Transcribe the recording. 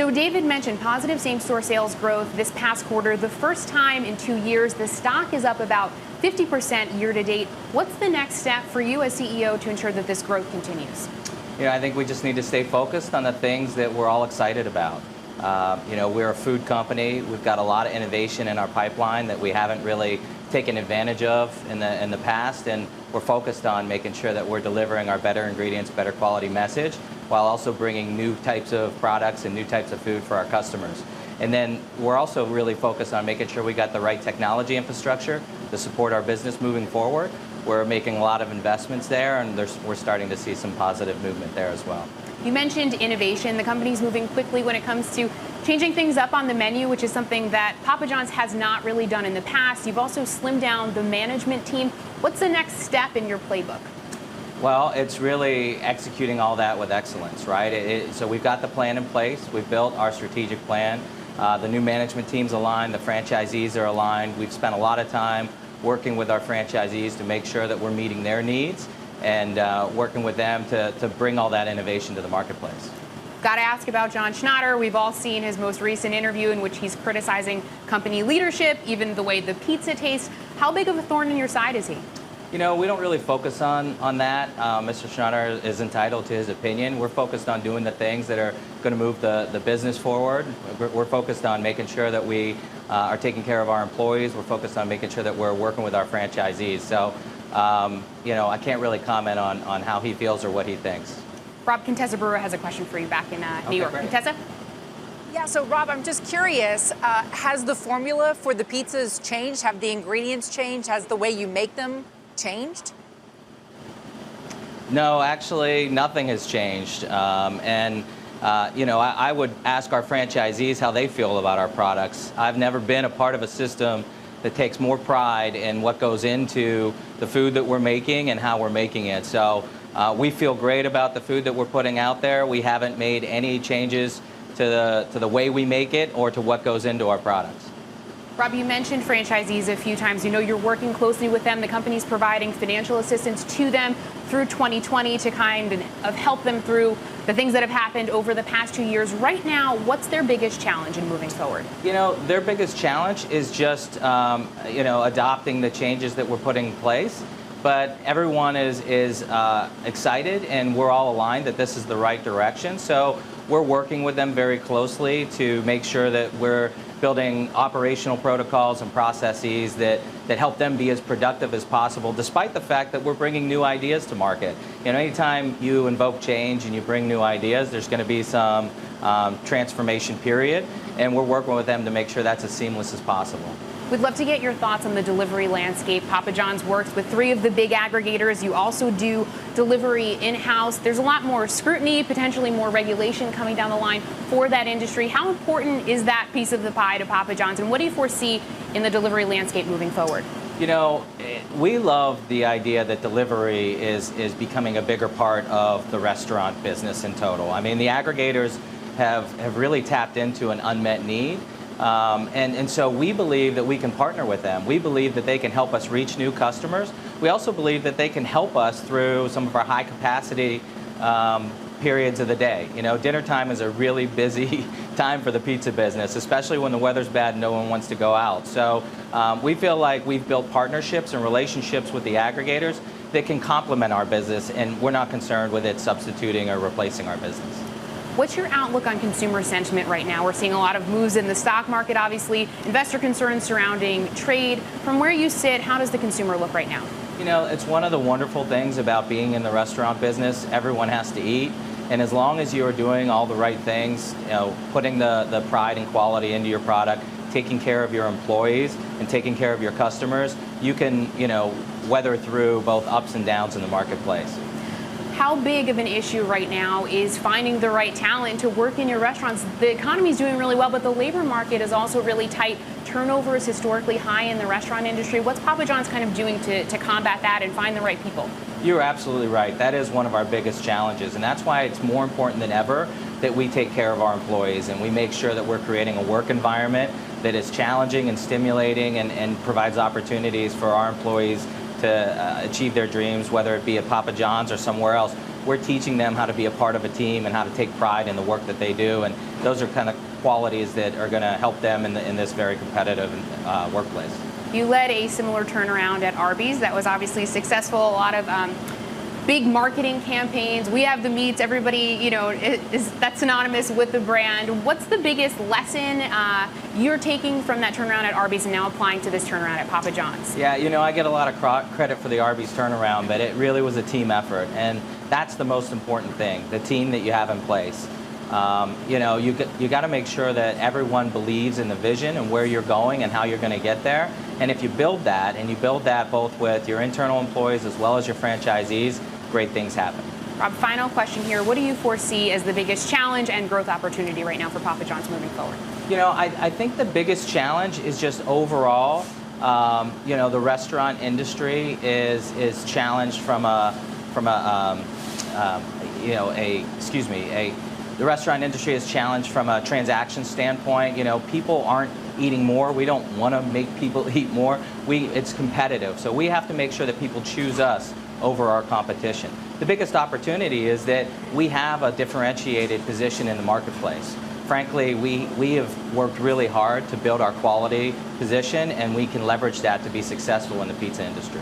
So David mentioned positive same-store sales growth this past quarter, the first time in 2 years. The stock is up about 50% year to date. What's the next step for you as CEO to ensure that this growth continues? I think we just need to stay focused on the things that we're all excited about. We're a food company. We've got a lot of innovation in our pipeline that we haven't really taken advantage of in the past, and we're focused on making sure that we're delivering our better ingredients, better quality message, while also bringing new types of products and new types of food for our customers. And then we're also really focused on making sure we got the right technology infrastructure to support our business moving forward. We're making a lot of investments there, and we're starting to see some positive movement there as well. You mentioned innovation. The company's moving quickly when it comes to changing things up on the menu, which is something that Papa John's has not really done in the past. You've also slimmed down the management team. What's the next step in your playbook? Well, it's really executing all that with excellence, right? So we've got the plan in place. We've built our strategic plan. The new management team's aligned. The franchisees are aligned. We've spent a lot of time working with our franchisees to make sure that we're meeting their needs and working with them to bring all that innovation to the marketplace. Got to ask about John Schneider. We've all seen his most recent interview in which he's criticizing company leadership, even the way the pizza tastes. How big of a thorn in your side is he? We don't really focus on that. Mr. Schneider is entitled to his opinion. We're focused on doing the things that are going to move the business forward. We're focused on making sure that we are taking care of our employees. We're focused on making sure that we're working with our franchisees. So, I can't really comment on how he feels or what he thinks. Rob, Contessa Brewer has a question for you back in New York. Great. Contessa? Yeah, so Rob, I'm just curious, has the formula for the pizzas changed? Have the ingredients changed? Has the way you make them changed? No, actually, nothing has changed. I would ask our franchisees how they feel about our products. I've never been a part of a system that takes more pride in what goes into the food that we're making and how we're making it. So we feel great about the food that we're putting out there. We haven't made any changes to the way we make it or to what goes into our products. Rob, you mentioned franchisees a few times. You're working closely with them. The company's providing financial assistance to them through 2020 to kind of help them through the things that have happened over the past 2 years. Right now, what's their biggest challenge in moving forward? Their biggest challenge is just, adopting the changes that we're putting in place. But everyone is excited, and we're all aligned that this is the right direction. So we're working with them very closely to make sure that we're building operational protocols and processes that help them be as productive as possible, despite the fact that we're bringing new ideas to market. Anytime you invoke change and you bring new ideas, there's going to be some transformation period, and we're working with them to make sure that's as seamless as possible. We'd love to get your thoughts on the delivery landscape. Papa John's works with 3 of the big aggregators. You also do delivery in-house. There's a lot more scrutiny, potentially more regulation coming down the line for that industry. How important is that piece of the pie to Papa John's, and what do you foresee in the delivery landscape moving forward? We love the idea that delivery is becoming a bigger part of the restaurant business in total. I mean, the aggregators have really tapped into an unmet need. And so we believe that we can partner with them. We believe that they can help us reach new customers. We also believe that they can help us through some of our high capacity periods of the day. Dinner time is a really busy time for the pizza business, especially when the weather's bad and no one wants to go out. So we feel like we've built partnerships and relationships with the aggregators that can complement our business, and we're not concerned with it substituting or replacing our business. What's your outlook on consumer sentiment right now? We're seeing a lot of moves in the stock market, obviously, investor concerns surrounding trade. From where you sit, how does the consumer look right now? It's one of the wonderful things about being in the restaurant business. Everyone has to eat. And as long as you are doing all the right things, putting the pride and quality into your product, taking care of your employees and taking care of your customers, you can, weather through both ups and downs in the marketplace. How big of an issue right now is finding the right talent to work in your restaurants? The economy is doing really well, but the labor market is also really tight. Turnover is historically high in the restaurant industry. What's Papa John's kind of doing to combat that and find the right people? You're absolutely right. That is one of our biggest challenges, and that's why it's more important than ever that we take care of our employees and we make sure that we're creating a work environment that is challenging and stimulating and provides opportunities for our employees to achieve their dreams, whether it be at Papa John's or somewhere else. we're teaching them how to be a part of a team and how to take pride in the work that they do. And those are kind of qualities that are going to help them in this very competitive workplace. You led a similar turnaround at Arby's that was obviously successful. A lot of big marketing campaigns. We have the meats. Everybody, that's synonymous with the brand. What's the biggest lesson you're taking from that turnaround at Arby's and now applying to this turnaround at Papa John's? Yeah, I get a lot of credit for the Arby's turnaround, but it really was a team effort, and that's the most important thing, the team that you have in place. You got to make sure that everyone believes in the vision and where you're going and how you're going to get there. And if you build that, and you build that both with your internal employees as well as your franchisees, great things happen. Rob, final question here. What do you foresee as the biggest challenge and growth opportunity right now for Papa John's moving forward? I think the biggest challenge is just overall, the restaurant industry is challenged the restaurant industry is challenged from a transaction standpoint. People aren't eating more. We don't want to make people eat more. It's competitive, so we have to make sure that people choose us over our competition. The biggest opportunity is that we have a differentiated position in the marketplace. Frankly, we have worked really hard to build our quality position, and we can leverage that to be successful in the pizza industry.